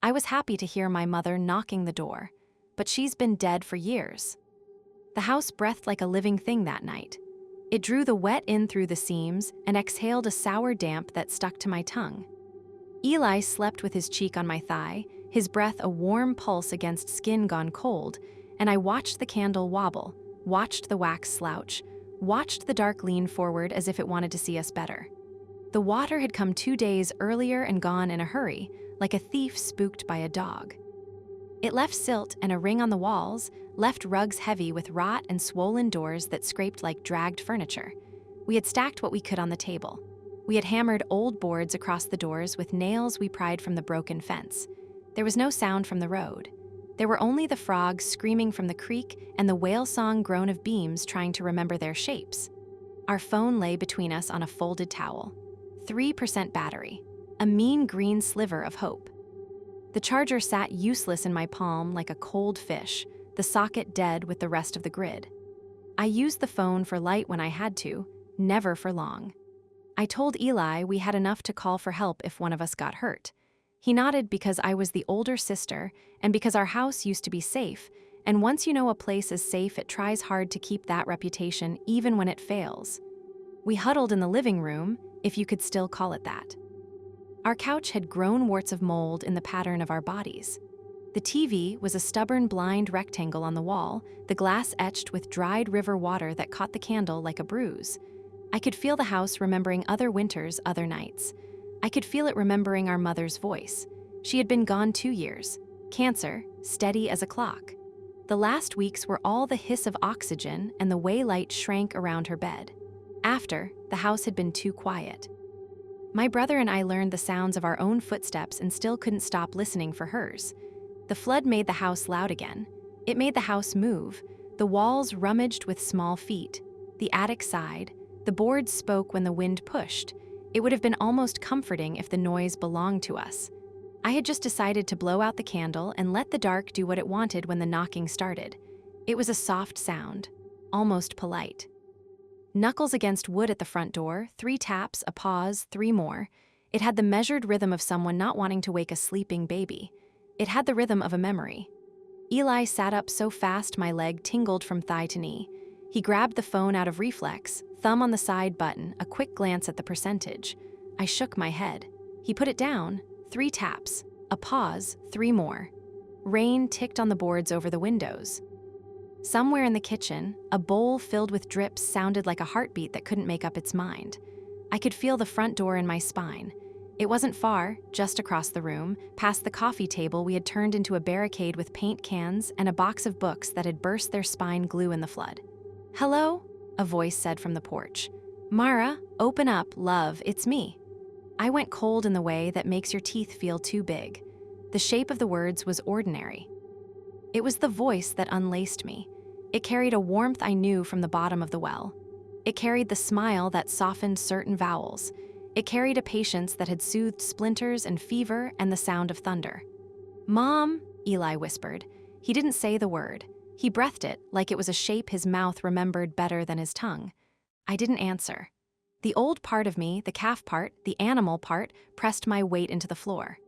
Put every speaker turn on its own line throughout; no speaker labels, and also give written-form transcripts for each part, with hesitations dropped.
I was happy to hear my mother knocking the door, but she's been dead for years. The house breathed like a living thing that night. It drew the wet in through the seams and exhaled a sour damp that stuck to my tongue. Eli slept with his cheek on my thigh, his breath a warm pulse against skin gone cold, and I watched the candle wobble, watched the wax slouch, watched the dark lean forward as if it wanted to see us better. The water had come 2 days earlier and gone in a hurry, like a thief spooked by a dog. It left silt and a ring on the walls, left rugs heavy with rot and swollen doors that scraped like dragged furniture. We had stacked what we could on the table. We had hammered old boards across the doors with nails we pried from the broken fence. There was no sound from the road. There were only the frogs screaming from the creek and the whale-song groan of beams trying to remember their shapes. Our phone lay between us on a folded towel. 3% battery. A mean green sliver of hope. The charger sat useless in my palm like a cold fish, the socket dead with the rest of the grid. I used the phone for light when I had to, never for long. I told Eli we had enough to call for help if one of us got hurt. He nodded because I was the older sister and because our house used to be safe, and once you know a place is safe, it tries hard to keep that reputation even when it fails. We huddled in the living room, if you could still call it that. Our couch had grown warts of mold in the pattern of our bodies. The TV was a stubborn blind rectangle on the wall, the glass etched with dried river water that caught the candle like a bruise. I could feel the house remembering other winters, other nights. I could feel it remembering our mother's voice. She had been gone 2 years. Cancer, steady as a clock. The last weeks were all the hiss of oxygen and the way light shrank around her bed. After, the house had been too quiet. My brother and I learned the sounds of our own footsteps and still couldn't stop listening for hers. The flood made the house loud again. It made the house move. The walls rummaged with small feet. The attic sighed. The boards spoke when the wind pushed. It would have been almost comforting if the noise belonged to us. I had just decided to blow out the candle and let the dark do what it wanted when the knocking started. It was a soft sound, almost polite. Knuckles against wood at the front door, 3 taps, a pause, 3 more. It had the measured rhythm of someone not wanting to wake a sleeping baby. It had the rhythm of a memory. Eli sat up so fast my leg tingled from thigh to knee. He grabbed the phone out of reflex, thumb on the side button, a quick glance at the percentage. I shook my head. He put it down, 3 taps, a pause, 3 more. Rain ticked on the boards over the windows. Somewhere in the kitchen, a bowl filled with drips sounded like a heartbeat that couldn't make up its mind. I could feel the front door in my spine. It wasn't far, just across the room, past the coffee table we had turned into a barricade with paint cans and a box of books that had burst their spine glue in the flood. "Hello?" a voice said from the porch. "Mara, open up, love, it's me." I went cold in the way that makes your teeth feel too big. The shape of the words was ordinary. It was the voice that unlaced me. It carried a warmth I knew from the bottom of the well. It carried the smile that softened certain vowels. It carried a patience that had soothed splinters and fever and the sound of thunder. "Mom," Eli whispered. He didn't say the word. He breathed it like it was a shape his mouth remembered better than his tongue. I didn't answer. The old part of me, the calf part, the animal part, pressed my weight into the floor.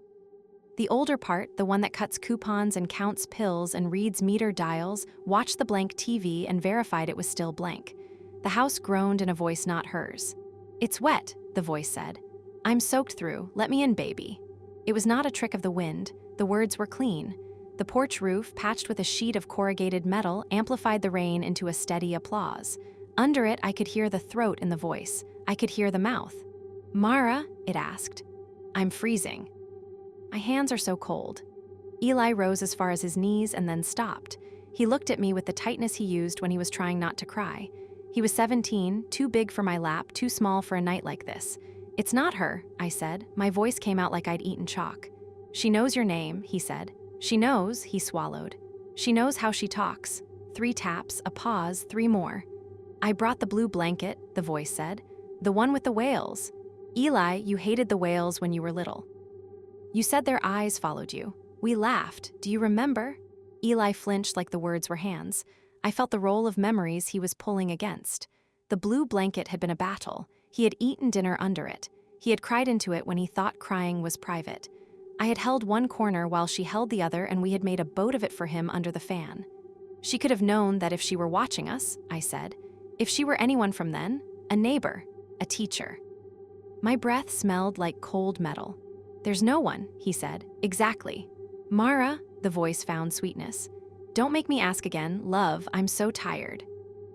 The older part, the one that cuts coupons and counts pills and reads meter dials, watched the blank TV and verified it was still blank. The house groaned in a voice not hers. "It's wet," the voice said. "I'm soaked through, let me in, baby." It was not a trick of the wind. The words were clean. The porch roof, patched with a sheet of corrugated metal, amplified the rain into a steady applause. Under it, I could hear the throat in the voice. I could hear the mouth. "Mara?" it asked. "I'm freezing." My hands are so cold. Eli rose as far as his knees and then stopped. He looked at me with the tightness he used when he was trying not to cry. He was 17, too big for my lap, too small for a night like this. "It's not her," I said. My voice came out like I'd eaten chalk. "She knows your name," he said. "She knows," he swallowed. "She knows how she talks." 3 taps, a pause, 3 more. "I brought the blue blanket," the voice said. "The one with the whales. Eli, you hated the whales when you were little. You said their eyes followed you. We laughed. Do you remember?" Eli flinched like the words were hands. I felt the roll of memories he was pulling against. The blue blanket had been a battle. He had eaten dinner under it. He had cried into it when he thought crying was private. I had held one corner while she held the other, and we had made a boat of it for him under the fan. She could have known that if she were watching us, I said. If she were anyone from then, a neighbor, a teacher. My breath smelled like cold metal. There's no one, he said. Exactly. Mara, the voice found sweetness. Don't make me ask again, love, I'm so tired.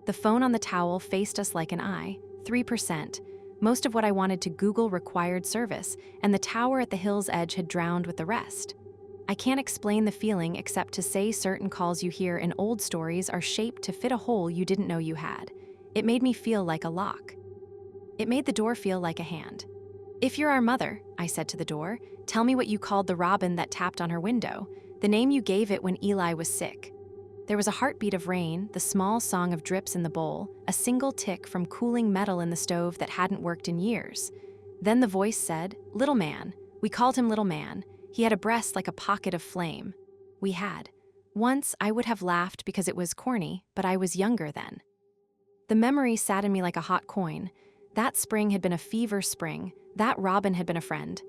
The phone on the towel faced us like an eye, 3%. Most of what I wanted to Google required service, and the tower at the hill's edge had drowned with the rest. I can't explain the feeling except to say certain calls you hear in old stories are shaped to fit a hole you didn't know you had. It made me feel like a lock. It made the door feel like a hand. If you're our mother, I said to the door, tell me what you called the robin that tapped on her window, the name you gave it when Eli was sick. There was a heartbeat of rain, the small song of drips in the bowl, a single tick from cooling metal in the stove that hadn't worked in years. Then the voice said, Little Man. We called him Little Man. He had a breast like a pocket of flame. We had. Once I would have laughed because it was corny, but I was younger then. The memory sat in me like a hot coin. That spring had been a fever spring. That robin had been a friend.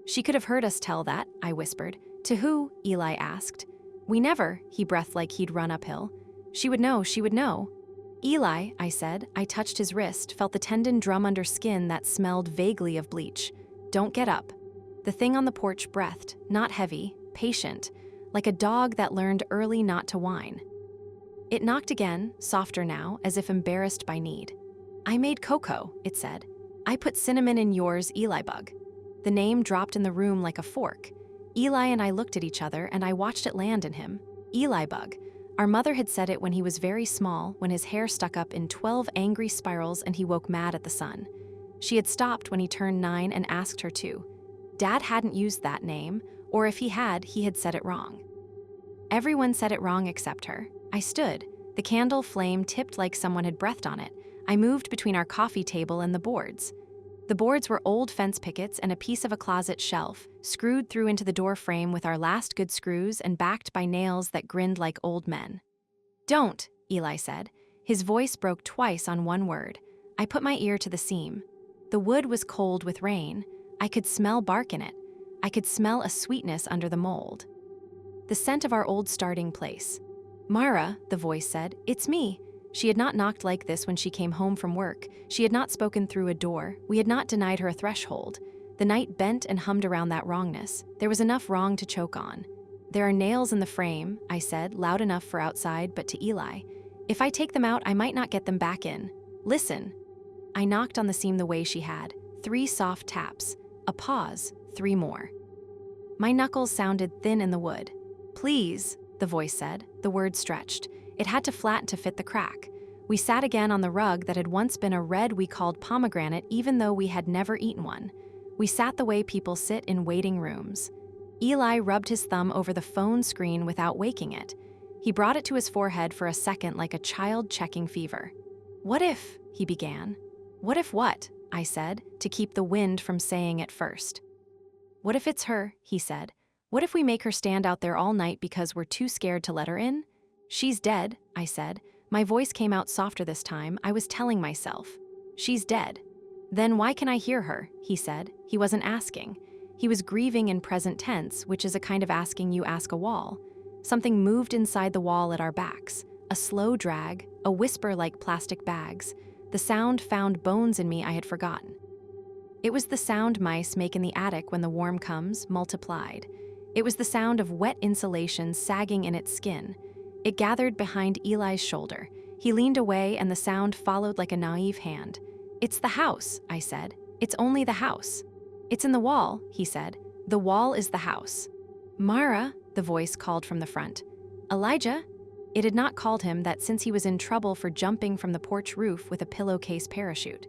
She could have heard us tell that, I whispered. To who? Eli asked. We never, he breathed like he'd run uphill. She would know, she would know. Eli, I said. I touched his wrist, felt the tendon drum under skin that smelled vaguely of bleach. Don't get up. The thing on the porch breathed, not heavy, patient, like a dog that learned early not to whine. It knocked again, softer now, as if embarrassed by need. I made cocoa, it said. I put cinnamon in yours, Eli Bug. The name dropped in the room like a fork. Eli and I looked at each other, and I watched it land in him. Eli Bug. Our mother had said it when he was very small, when his hair stuck up in 12 angry spirals and he woke mad at the sun. She had stopped when he turned 9 and asked her to. Dad hadn't used that name, or if he had said it wrong. Everyone said it wrong except her. I stood. The candle flame tipped like someone had breathed on it. I moved between our coffee table and the boards. The boards were old fence pickets and a piece of a closet shelf, screwed through into the door frame with our last good screws and backed by nails that grinned like old men. Don't, Eli said. His voice broke twice on one word. I put my ear to the seam. The wood was cold with rain. I could smell bark in it. I could smell a sweetness under the mold. The scent of our old starting place. Mara, the voice said, it's me. She had not knocked like this when she came home from work. She had not spoken through a door. We had not denied her a threshold. The night bent and hummed around that wrongness. There was enough wrong to choke on. There are nails in the frame, I said, loud enough for outside, but to Eli. If I take them out, I might not get them back in. Listen. I knocked on the seam the way she had. 3 soft taps. A pause. 3 more. My knuckles sounded thin in the wood. Please, the voice said. The word stretched. It had to flatten to fit the crack. We sat again on the rug that had once been a red we called pomegranate, even though we had never eaten one. We sat the way people sit in waiting rooms. Eli rubbed his thumb over the phone screen without waking it. He brought it to his forehead for a second like a child checking fever. What if, he began. What if what? I said, to keep the wind from saying it first. What if it's her, he said. What if we make her stand out there all night because we're too scared to let her in? She's dead, I said. My voice came out softer this time. I was telling myself. She's dead. Then why can I hear her, he said. He wasn't asking. He was grieving in present tense, which is a kind of asking you ask a wall. Something moved inside the wall at our backs. A slow drag, a whisper like plastic bags. The sound found bones in me I had forgotten. It was the sound mice make in the attic when the warm comes, multiplied. It was the sound of wet insulation sagging in its skin. It gathered behind Eli's shoulder. He leaned away and the sound followed like a naive hand. It's the house, I said. It's only the house. It's in the wall, he said. The wall is the house. Mara, the voice called from the front. Elijah? It had not called him that since he was in trouble for jumping from the porch roof with a pillowcase parachute.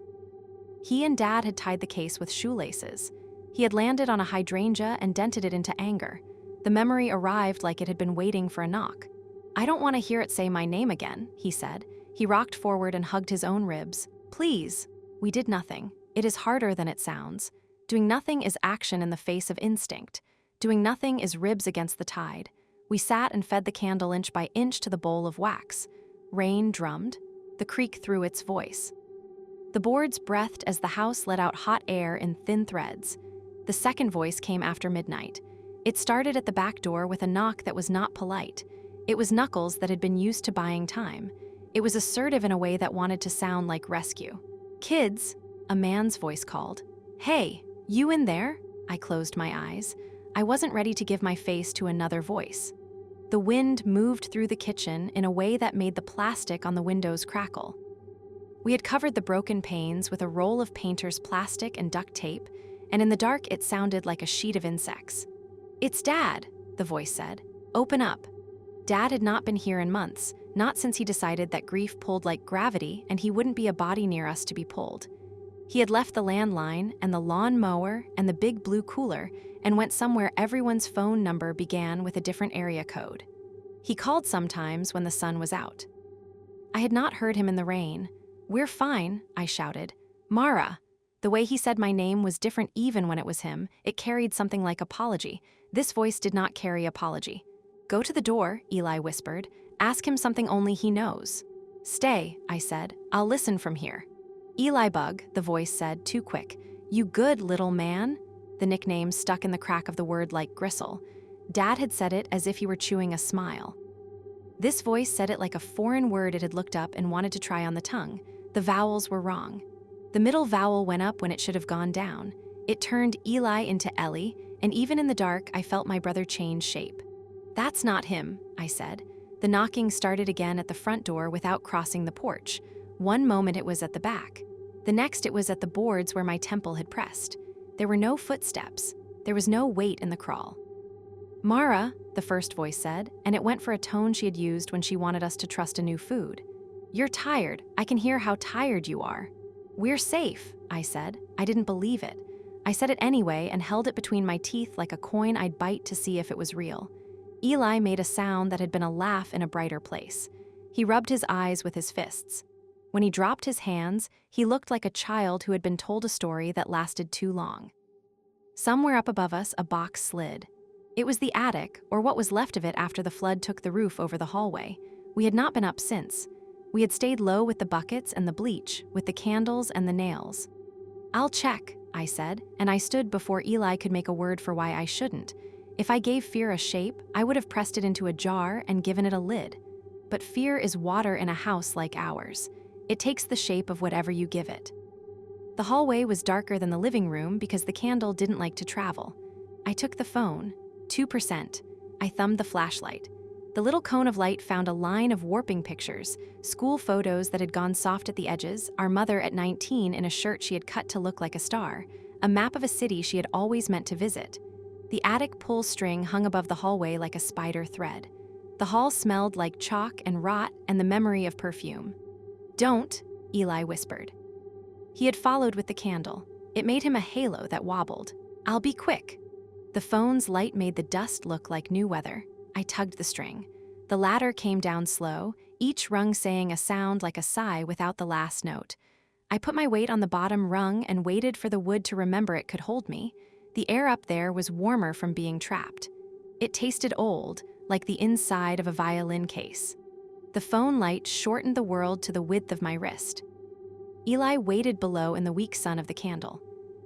He and Dad had tied the case with shoelaces. He had landed on a hydrangea and dented it into anger. The memory arrived like it had been waiting for a knock. I don't want to hear it say my name again, he said. He rocked forward and hugged his own ribs. Please. We did nothing. It is harder than it sounds. Doing nothing is action in the face of instinct. Doing nothing is ribs against the tide. We sat and fed the candle inch by inch to the bowl of wax. Rain drummed. The creek threw its voice. The boards breathed as the house let out hot air in thin threads. The second voice came after midnight. It started at the back door with a knock that was not polite. It was Knuckles that had been used to buying time. It was assertive in a way that wanted to sound like rescue. "Kids," a man's voice called. "Hey, you in there?" I closed my eyes. I wasn't ready to give my face to another voice. The wind moved through the kitchen in a way that made the plastic on the windows crackle. We had covered the broken panes with a roll of painter's plastic and duct tape, and in the dark it sounded like a sheet of insects. "It's Dad," the voice said. "Open up." Dad had not been here in months, not since he decided that grief pulled like gravity and he wouldn't be a body near us to be pulled. He had left the landline and the lawn mower and the big blue cooler and went somewhere everyone's phone number began with a different area code. He called sometimes when the sun was out. I had not heard him in the rain. "We're fine," I shouted. "Mara." The way he said my name was different even when it was him. It carried something like apology. This voice did not carry apology. "Go to the door," Eli whispered. "Ask him something only he knows." "Stay," I said. "I'll listen from here." "Eli Bug," the voice said, too quick. "You good little man?" The nickname stuck in the crack of the word like gristle. Dad had said it as if he were chewing a smile. This voice said it like a foreign word it had looked up and wanted to try on the tongue. The vowels were wrong. The middle vowel went up when it should have gone down. It turned Eli into Ellie, and even in the dark, I felt my brother change shape. "That's not him," I said. The knocking started again at the front door without crossing the porch. One moment it was at the back. The next it was at the boards where my temple had pressed. There were no footsteps. There was no weight in the crawl. "Mara," the first voice said, and it went for a tone she had used when she wanted us to trust a new food. "You're tired. I can hear how tired you are." "We're safe," I said. I didn't believe it. I said it anyway and held it between my teeth like a coin I'd bite to see if it was real. Eli made a sound that had been a laugh in a brighter place. He rubbed his eyes with his fists. When he dropped his hands, he looked like a child who had been told a story that lasted too long. Somewhere up above us, a box slid. It was the attic, or what was left of it after the flood took the roof over the hallway. We had not been up since. We had stayed low with the buckets and the bleach, with the candles and the nails. "I'll check," I said, and I stood before Eli could make a word for why I shouldn't. If I gave fear a shape, I would have pressed it into a jar and given it a lid. But fear is water in a house like ours. It takes the shape of whatever you give it. The hallway was darker than the living room because the candle didn't like to travel. I took the phone. 2%. I thumbed the flashlight. The little cone of light found a line of warping pictures, school photos that had gone soft at the edges, our mother at 19 in a shirt she had cut to look like a star, a map of a city she had always meant to visit. The attic pull string hung above the hallway like a spider thread. The hall smelled like chalk and rot and the memory of perfume. "Don't," Eli whispered. He had followed with the candle. It made him a halo that wobbled. "I'll be quick." The phone's light made the dust look like new weather. I tugged the string. The ladder came down slow, each rung saying a sound like a sigh without the last note. I put my weight on the bottom rung and waited for the wood to remember it could hold me. The air up there was warmer from being trapped. It tasted old, like the inside of a violin case. The phone light shortened the world to the width of my wrist. Eli waited below in the weak sun of the candle.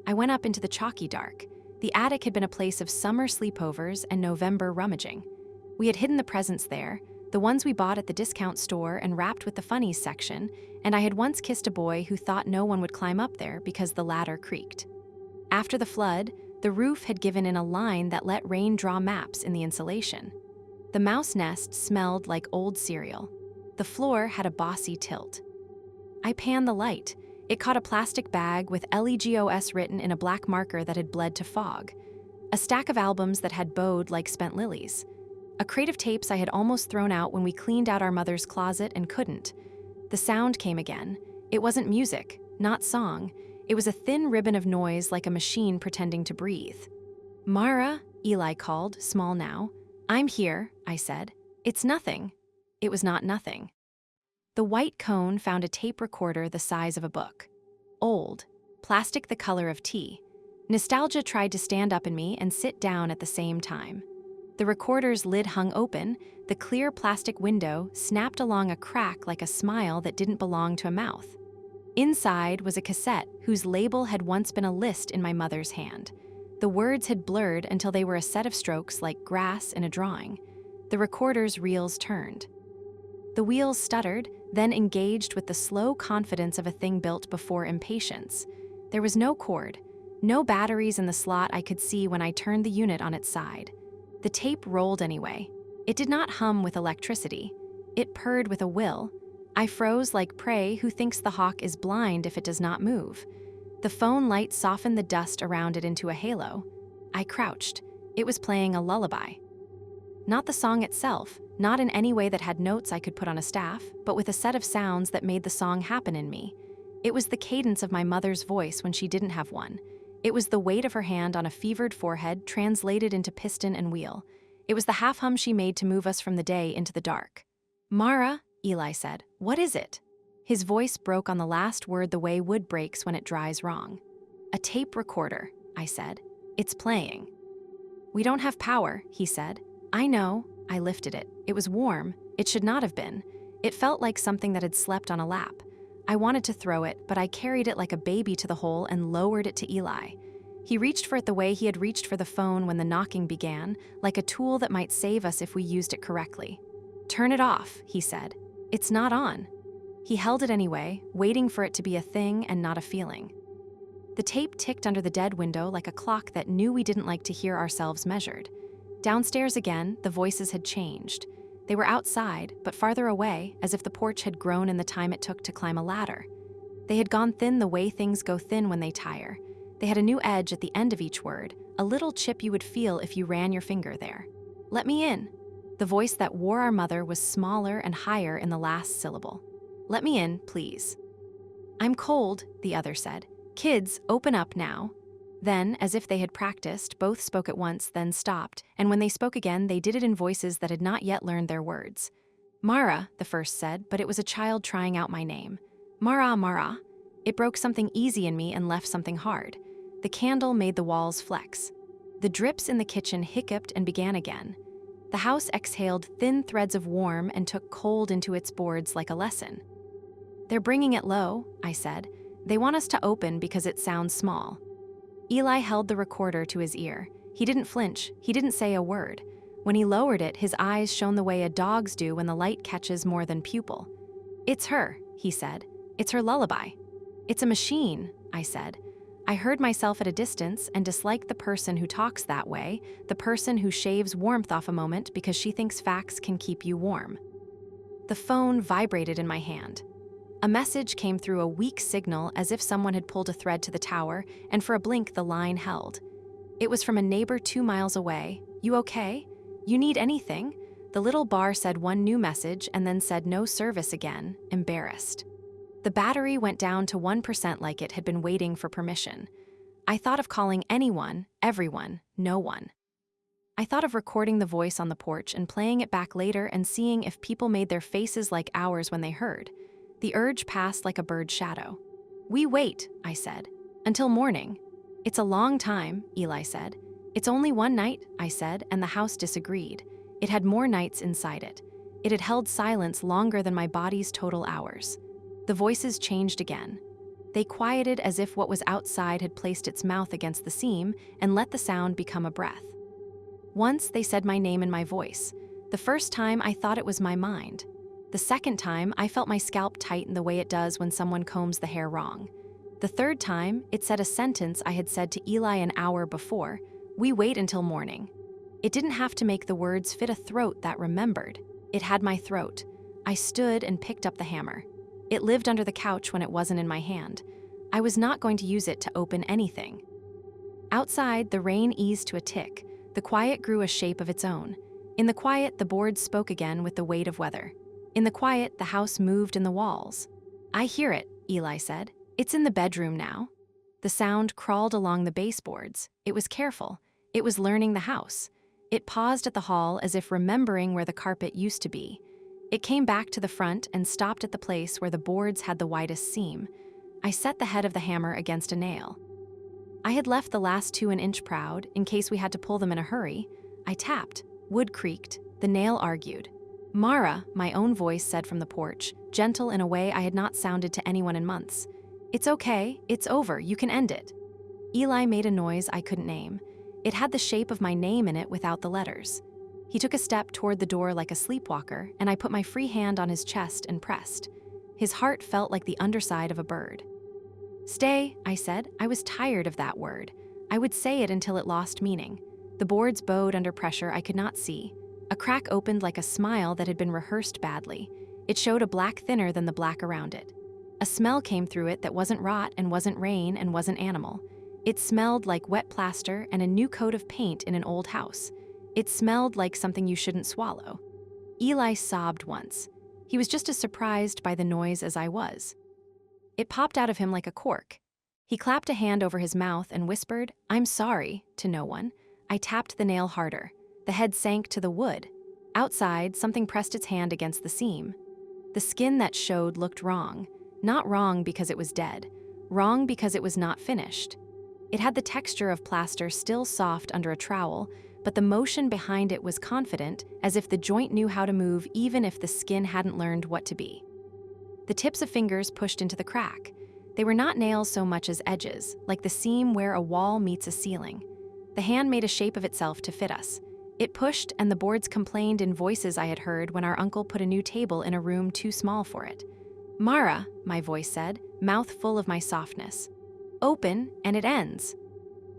I went up into the chalky dark. The attic had been a place of summer sleepovers and November rummaging. We had hidden the presents there, the ones we bought at the discount store and wrapped with the funnies section, and I had once kissed a boy who thought no one would climb up there because the ladder creaked. After the flood, the roof had given in a line that let rain draw maps in the insulation. The mouse nest smelled like old cereal. The floor had a bossy tilt. I panned the light. It caught a plastic bag with LEGOS written in a black marker that had bled to fog. A stack of albums that had bowed like spent lilies. A crate of tapes I had almost thrown out when we cleaned out our mother's closet and couldn't. The sound came again. It wasn't music, not song. It was a thin ribbon of noise like a machine pretending to breathe. "Mara," Eli called, small now. "I'm here," I said. "It's nothing." It was not nothing. The white cone found a tape recorder the size of a book. Old, plastic the color of tea. Nostalgia tried to stand up in me and sit down at the same time. The recorder's lid hung open, the clear plastic window snapped along a crack like a smile that didn't belong to a mouth. Inside was a cassette whose label had once been a list in my mother's hand. The words had blurred until they were a set of strokes like grass in a drawing. The recorder's reels turned. The wheels stuttered, then engaged with the slow confidence of a thing built before impatience. There was no cord, no batteries in the slot I could see when I turned the unit on its side. The tape rolled anyway. It did not hum with electricity. It purred with a will. I froze like prey who thinks the hawk is blind if it does not move. The phone light softened the dust around it into a halo. I crouched. It was playing a lullaby. Not the song itself, not in any way that had notes I could put on a staff, but with a set of sounds that made the song happen in me. It was the cadence of my mother's voice when she didn't have one. It was the weight of her hand on a fevered forehead translated into piston and wheel. It was the half-hum she made to move us from the day into the dark. "Mara," Eli said, "what is it?" His voice broke on the last word the way wood breaks when it dries wrong. "A tape recorder," I said. "It's playing." "We don't have power," he said. "I know." I lifted it. It was warm. It should not have been. It felt like something that had slept on a lap. I wanted to throw it, but I carried it like a baby to the hole and lowered it to Eli. He reached for it the way he had reached for the phone when the knocking began, like a tool that might save us if we used it correctly. "Turn it off," he said. "It's not on." He held it anyway, waiting for it to be a thing and not a feeling. The tape ticked under the dead window like a clock that knew we didn't like to hear ourselves measured. Downstairs again, the voices had changed. They were outside, but farther away, as if the porch had grown in the time it took to climb a ladder. They had gone thin the way things go thin when they tire. They had a new edge at the end of each word, a little chip you would feel if you ran your finger there. "Let me in." The voice that wore our mother was smaller and higher in the last syllable. "Let me in, please." "I'm cold," the other said. "Kids, open up now." Then, as if they had practiced, both spoke at once, then stopped, and when they spoke again, they did it in voices that had not yet learned their words. "Mara," the first said, but it was a child trying out my name. "Mara, Mara." It broke something easy in me and left something hard. The candle made the walls flex. The drips in the kitchen hiccuped and began again. The house exhaled thin threads of warm and took cold into its boards like a lesson. "They're bringing it low," I said. "They want us to open because it sounds small." Eli held the recorder to his ear. He didn't flinch. He didn't say a word. When he lowered it, his eyes shone the way a dog's do when the light catches more than pupil. "It's her," he said. "It's her lullaby." "It's a machine," I said. I heard myself at a distance and disliked the person who talks that way, the person who shaves warmth off a moment because she thinks facts can keep you warm. The phone vibrated in my hand. A message came through a weak signal as if someone had pulled a thread to the tower, and for a blink the line held. It was from a neighbor 2 miles away. "You okay? You need anything?" The little bar said one new message and then said no service again, embarrassed. The battery went down to 1% like it had been waiting for permission. I thought of calling anyone, everyone, no one. I thought of recording the voice on the porch and playing it back later and seeing if people made their faces like ours when they heard. The urge passed like a bird's shadow. "We wait," I said, "until morning." "It's a long time," Eli said. "It's only one night," I said, and the house disagreed. It had more nights inside it. It had held silence longer than my body's total hours. The voices changed again. They quieted as if what was outside had placed its mouth against the seam and let the sound become a breath. Once they said my name in my voice. The first time I thought it was my mind. The second time, I felt my scalp tighten the way it does when someone combs the hair wrong. The third time, it said a sentence I had said to Eli an hour before: "We wait until morning." It didn't have to make the words fit a throat that remembered. It had my throat. I stood and picked up the hammer. It lived under the couch when it wasn't in my hand. I was not going to use it to open anything. Outside, the rain eased to a tick. The quiet grew a shape of its own. In the quiet, the boards spoke again with the weight of weather. In the quiet, the house moved in the walls. "I hear it," Eli said. "It's in the bedroom now." The sound crawled along the baseboards. It was careful. It was learning the house. It paused at the hall as if remembering where the carpet used to be. It came back to the front and stopped at the place where the boards had the widest seam. I set the head of the hammer against a nail. I had left the last 2 an inch proud in case we had to pull them in a hurry. I tapped. Wood creaked. The nail argued. "Mara," my own voice said from the porch, gentle in a way I had not sounded to anyone in months. "It's okay. It's over. You can end it." Eli made a noise I couldn't name. It had the shape of my name in it without the letters. He took a step toward the door like a sleepwalker, and I put my free hand on his chest and pressed. His heart felt like the underside of a bird. "Stay," I said. I was tired of that word. I would say it until it lost meaning. The boards bowed under pressure I could not see. A crack opened like a smile that had been rehearsed badly. It showed a black thinner than the black around it. A smell came through it that wasn't rot and wasn't rain and wasn't animal. It smelled like wet plaster and a new coat of paint in an old house. It smelled like something you shouldn't swallow. Eli sobbed once. He was just as surprised by the noise as I was. It popped out of him like a cork. He clapped a hand over his mouth and whispered, "I'm sorry," to no one. I tapped the nail harder. The head sank to the wood. Outside, something pressed its hand against the seam. The skin that showed looked wrong. Not wrong because it was dead. Wrong because it was not finished. It had the texture of plaster still soft under a trowel, but the motion behind it was confident, as if the joint knew how to move even if the skin hadn't learned what to be. The tips of fingers pushed into the crack. They were not nails so much as edges, like the seam where a wall meets a ceiling. The hand made a shape of itself to fit us. It pushed, and the boards complained in voices I had heard when our uncle put a new table in a room too small for it. "Mara," my voice said, mouth full of my softness. "Open, and it ends."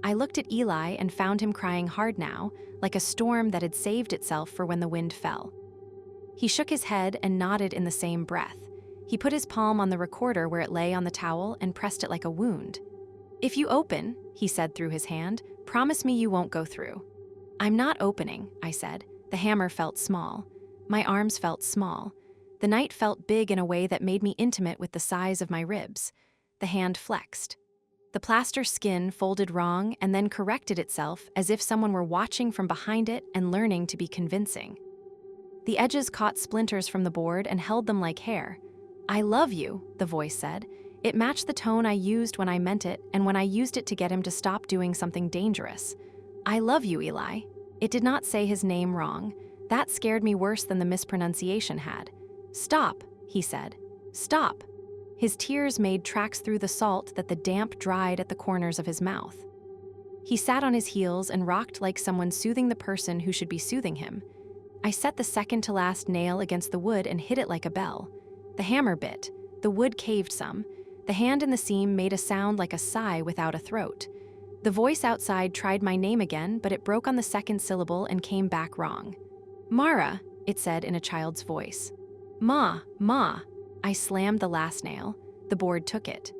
I looked at Eli and found him crying hard now, like a storm that had saved itself for when the wind fell. He shook his head and nodded in the same breath. He put his palm on the recorder where it lay on the towel and pressed it like a wound. "If you open," he said through his hand, "promise me you won't go through." "I'm not opening," I said. The hammer felt small. My arms felt small. The night felt big in a way that made me intimate with the size of my ribs. The hand flexed. The plaster skin folded wrong and then corrected itself as if someone were watching from behind it and learning to be convincing. The edges caught splinters from the board and held them like hair. "I love you," the voice said. It matched the tone I used when I meant it and when I used it to get him to stop doing something dangerous. "I love you, Eli." It did not say his name wrong. That scared me worse than the mispronunciation had. "Stop," he said. "Stop." His tears made tracks through the salt that the damp dried at the corners of his mouth. He sat on his heels and rocked like someone soothing the person who should be soothing him. I set the second-to-last nail against the wood and hit it like a bell. The hammer bit. The wood caved some. The hand in the seam made a sound like a sigh without a throat. The voice outside tried my name again, but it broke on the second syllable and came back wrong. "Mara," it said in a child's voice. "Ma, Ma." I slammed the last nail. The board took it.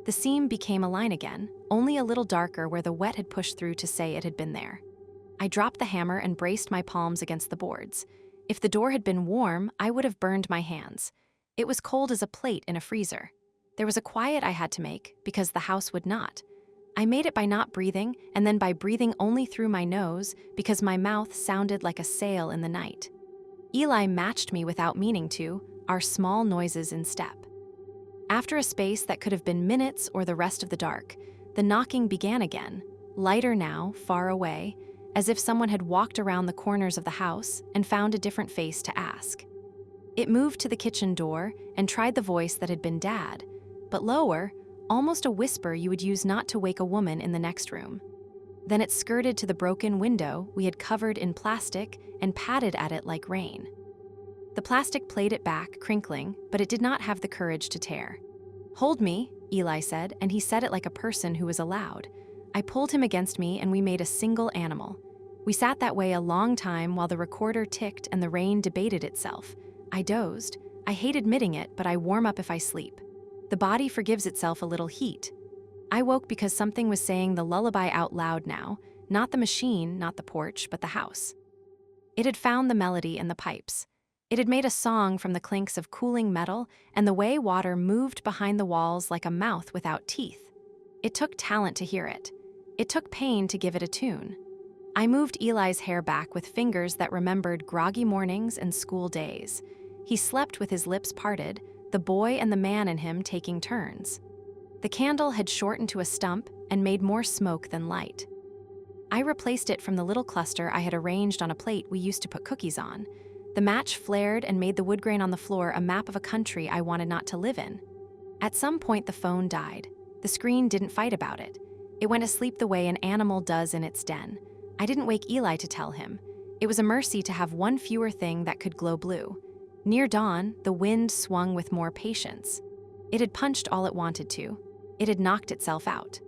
The seam became a line again, only a little darker where the wet had pushed through to say it had been there. I dropped the hammer and braced my palms against the boards. If the door had been warm, I would have burned my hands. It was cold as a plate in a freezer. There was a quiet I had to make, because the house would not. I made it by not breathing, and then by breathing only through my nose, because my mouth sounded like a sail in the night. Eli matched me without meaning to, our small noises in step. After a space that could have been minutes or the rest of the dark, the knocking began again, lighter now, far away, as if someone had walked around the corners of the house and found a different face to ask. It moved to the kitchen door and tried the voice that had been Dad, but lower, almost a whisper you would use not to wake a woman in the next room. Then it skirted to the broken window we had covered in plastic and patted at it like rain. The plastic played it back, crinkling, but it did not have the courage to tear. "Hold me," Eli said, and he said it like a person who was allowed. I pulled him against me and we made a single animal. We sat that way a long time while the recorder ticked and the rain debated itself. I dozed. I hate admitting it, but I warm up if I sleep. The body forgives itself a little heat. I woke because something was saying the lullaby out loud now, not the machine, not the porch, but the house. It had found the melody and the pipes. It had made a song from the clinks of cooling metal and the way water moved behind the walls like a mouth without teeth. It took talent to hear it. It took pain to give it a tune. I moved Eli's hair back with fingers that remembered groggy mornings and school days. He slept with his lips parted, the boy and the man in him taking turns. The candle had shortened to a stump and made more smoke than light. I replaced it from the little cluster I had arranged on a plate we used to put cookies on. The match flared and made the wood grain on the floor a map of a country I wanted not to live in. At some point, the phone died. The screen didn't fight about it. It went to sleep the way an animal does in its den. I didn't wake Eli to tell him. It was a mercy to have one fewer thing that could glow blue. Near dawn, the wind swung with more patience. It had punched all it wanted to. It had knocked itself out.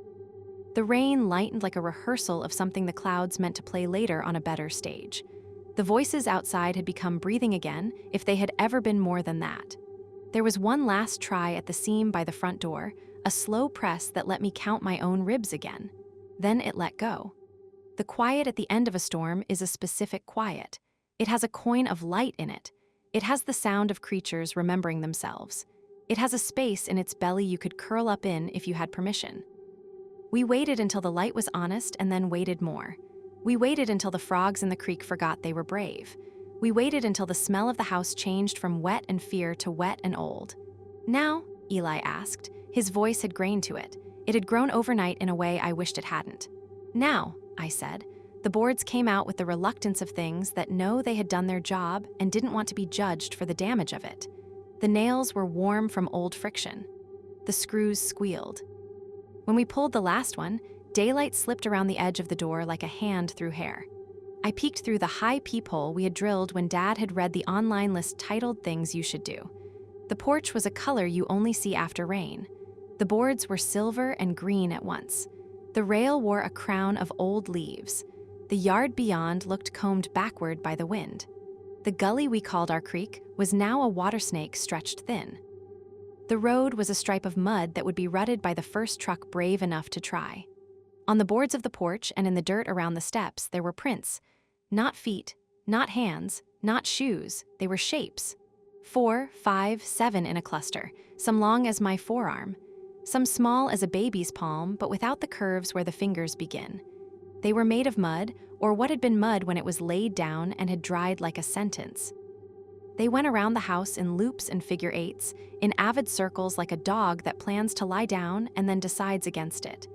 The rain lightened like a rehearsal of something the clouds meant to play later on a better stage. The voices outside had become breathing again, if they had ever been more than that. There was one last try at the seam by the front door, a slow press that let me count my own ribs again. Then it let go. The quiet at the end of a storm is a specific quiet. It has a coin of light in it. It has the sound of creatures remembering themselves. It has a space in its belly you could curl up in if you had permission. We waited until the light was honest and then waited more. We waited until the frogs in the creek forgot they were brave. We waited until the smell of the house changed from wet and fear to wet and old. Now, Eli asked. His voice had grained to it. It had grown overnight in a way I wished it hadn't. Now, I said. The boards came out with the reluctance of things that know they had done their job and didn't want to be judged for the damage of it. The nails were warm from old friction. The screws squealed. When we pulled the last one, daylight slipped around the edge of the door like a hand through hair. I peeked through the high peephole we had drilled when Dad had read the online list titled Things You Should Do. The porch was a color you only see after rain. The boards were silver and green at once. The rail wore a crown of old leaves. The yard beyond looked combed backward by the wind. The gully we called our creek was now a water snake stretched thin. The road was a stripe of mud that would be rutted by the first truck brave enough to try. On the boards of the porch and in the dirt around the steps, there were prints. Not feet, not hands, not shoes, they were shapes. 4, 5, 7 in a cluster, some long as my forearm. Some small as a baby's palm, but without the curves where the fingers begin. They were made of mud, or what had been mud when it was laid down and had dried like a sentence. They went around the house in loops and figure eights, in avid circles like a dog that plans to lie down and then decides against it.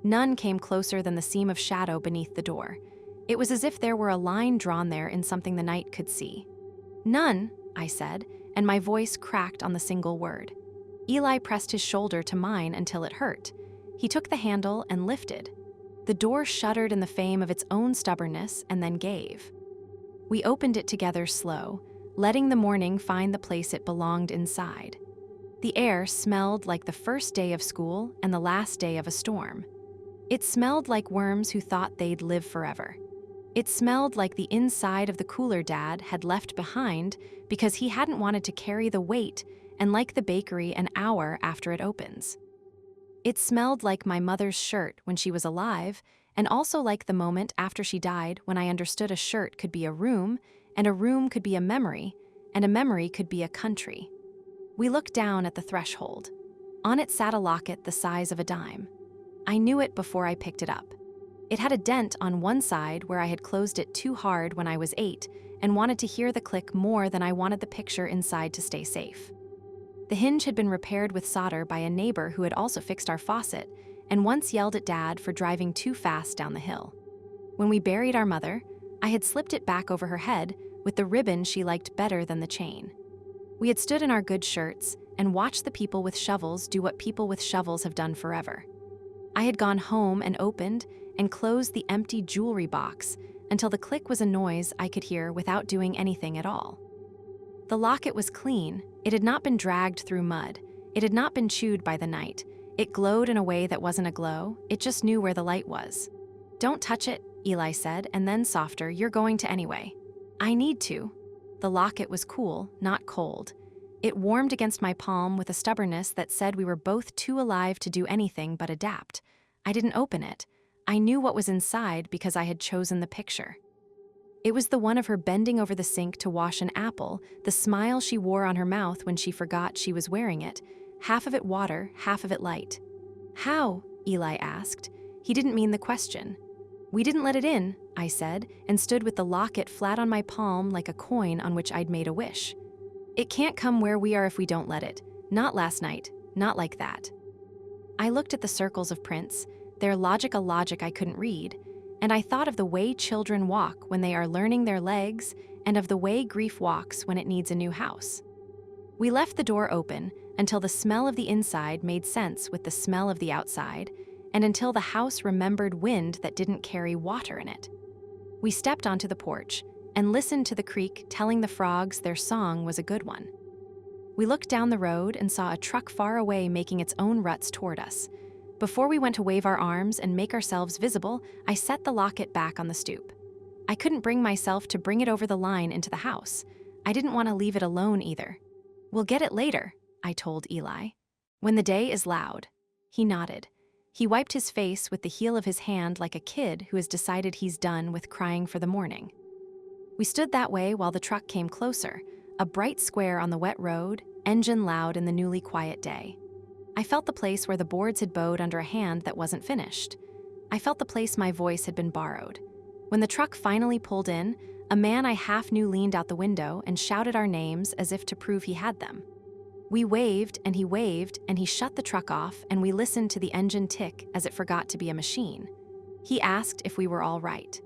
None came closer than the seam of shadow beneath the door. It was as if there were a line drawn there in something the night could see. None, I said, and my voice cracked on the single word. Eli pressed his shoulder to mine until it hurt. He took the handle and lifted. The door shuddered in the fame of its own stubbornness and then gave. We opened it together slow, letting the morning find the place it belonged inside. The air smelled like the first day of school and the last day of a storm. It smelled like worms who thought they'd live forever. It smelled like the inside of the cooler Dad had left behind because he hadn't wanted to carry the weight, and like the bakery an hour after it opens. It smelled like my mother's shirt when she was alive, and also like the moment after she died when I understood a shirt could be a room, and a room could be a memory, and a memory could be a country. We looked down at the threshold. On it sat a locket the size of a dime. I knew it before I picked it up. It had a dent on one side where I had closed it too hard when I was 8 and wanted to hear the click more than I wanted the picture inside to stay safe. The hinge had been repaired with solder by a neighbor who had also fixed our faucet and once yelled at Dad for driving too fast down the hill. When we buried our mother, I had slipped it back over her head with the ribbon she liked better than the chain. We had stood in our good shirts and watched the people with shovels do what people with shovels have done forever. I had gone home and opened and closed the empty jewelry box until the click was a noise I could hear without doing anything at all. The locket was clean. It had not been dragged through mud. It had not been chewed by the night. It glowed in a way that wasn't a glow. It just knew where the light was. "Don't touch it," Eli said, and then softer, "You're going to anyway." "I need to." The locket was cool, not cold. It warmed against my palm with a stubbornness that said we were both too alive to do anything but adapt. I didn't open it. I knew what was inside because I had chosen the picture. It was the one of her bending over the sink to wash an apple, the smile she wore on her mouth when she forgot she was wearing it, half of it water, half of it light. "How?" Eli asked. He didn't mean the question. "We didn't let it in," I said, and stood with the locket flat on my palm like a coin on which I'd made a wish. "It can't come where we are if we don't let it. Not last night. Not like that." I looked at the circles of prints, their logic a logic I couldn't read, and I thought of the way children walk when they are learning their legs and of the way grief walks when it needs a new house. We left the door open until the smell of the inside made sense with the smell of the outside, and until the house remembered wind that didn't carry water in it. We stepped onto the porch and listened to the creek telling the frogs their song was a good one. We looked down the road and saw a truck far away making its own ruts toward us. Before we went to wave our arms and make ourselves visible, I set the locket back on the stoop. I couldn't bring myself to bring it over the line into the house. I didn't want to leave it alone either. "We'll get it later," I told Eli. "When the day is loud." He nodded. He wiped his face with the heel of his hand like a kid who has decided he's done with crying for the morning. We stood that way while the truck came closer, a bright square on the wet road, engine loud in the newly quiet day. I felt the place where the boards had bowed under a hand that wasn't finished. I felt the place my voice had been borrowed. When the truck finally pulled in, a man I half knew leaned out the window and shouted our names as if to prove he had them. We waved, and he shut the truck off, and we listened to the engine tick as it forgot to be a machine. He asked if we were all right.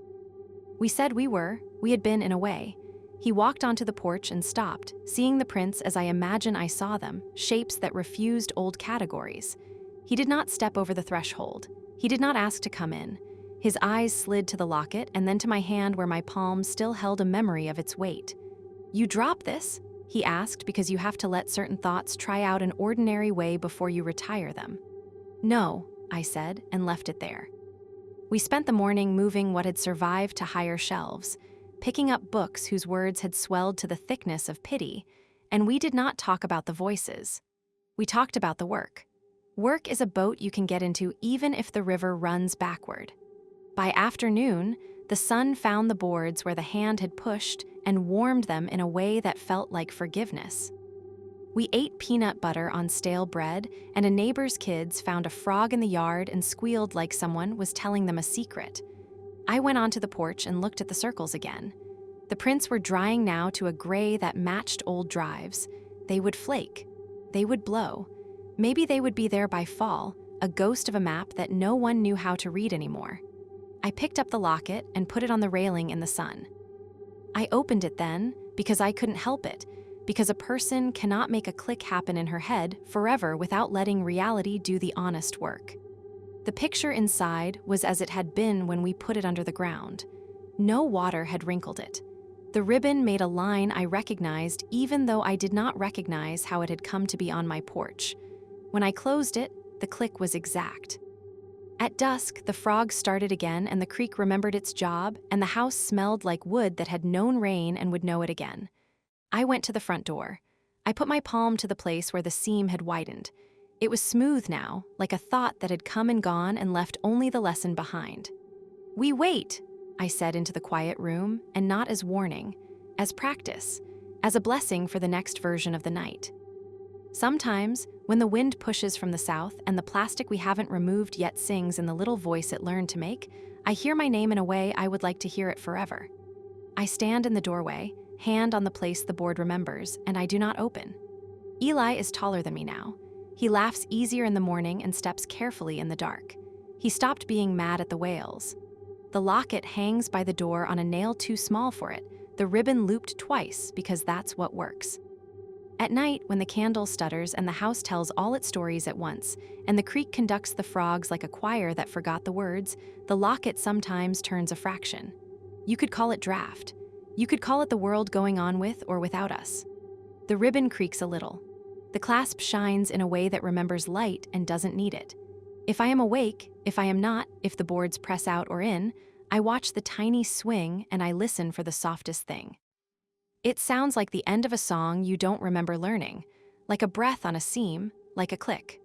We said we were. We had been in a way. He walked onto the porch and stopped, seeing the prints as I imagine I saw them, shapes that refused old categories. He did not step over the threshold. He did not ask to come in. His eyes slid to the locket and then to my hand where my palm still held a memory of its weight. "You drop this?" he asked, because you have to let certain thoughts try out an ordinary way before you retire them. "No," I said, and left it there. We spent the morning moving what had survived to higher shelves, picking up books whose words had swelled to the thickness of pity, and we did not talk about the voices. We talked about the work. Work is a boat you can get into even if the river runs backward. By afternoon, the sun found the boards where the hand had pushed and warmed them in a way that felt like forgiveness. We ate peanut butter on stale bread, and a neighbor's kids found a frog in the yard and squealed like someone was telling them a secret. I went onto the porch and looked at the circles again. The prints were drying now to a gray that matched old drives. They would flake. They would blow. Maybe they would be there by fall, a ghost of a map that no one knew how to read anymore. I picked up the locket and put it on the railing in the sun. I opened it then because I couldn't help it, because a person cannot make a click happen in her head forever without letting reality do the honest work. The picture inside was as it had been when we put it under the ground. No water had wrinkled it. The ribbon made a line I recognized even though I did not recognize how it had come to be on my porch. When I closed it, the click was exact. At dusk, the frogs started again and the creek remembered its job, and the house smelled like wood that had known rain and would know it again. I went to the front door. I put my palm to the place where the seam had widened. It was smooth now, like a thought that had come and gone and left only the lesson behind. "We wait," I said into the quiet room, and not as warning, as practice, as a blessing for the next version of the night. Sometimes, when the wind pushes from the south and the plastic we haven't removed yet sings in the little voice it learned to make, I hear my name in a way I would like to hear it forever. I stand in the doorway, hand on the place the board remembers, and I do not open. Eli is taller than me now. He laughs easier in the morning and steps carefully in the dark. He stopped being mad at the whales. The locket hangs by the door on a nail too small for it, the ribbon looped twice because that's what works. At night, when the candle stutters and the house tells all its stories at once, and the creek conducts the frogs like a choir that forgot the words, the locket sometimes turns a fraction. You could call it draft. You could call it the world going on with or without us. The ribbon creaks a little. The clasp shines in a way that remembers light and doesn't need it. If I am awake, if I am not, if the boards press out or in, I watch the tiny swing and I listen for the softest thing. It sounds like the end of a song you don't remember learning, like a breath on a seam, like a click.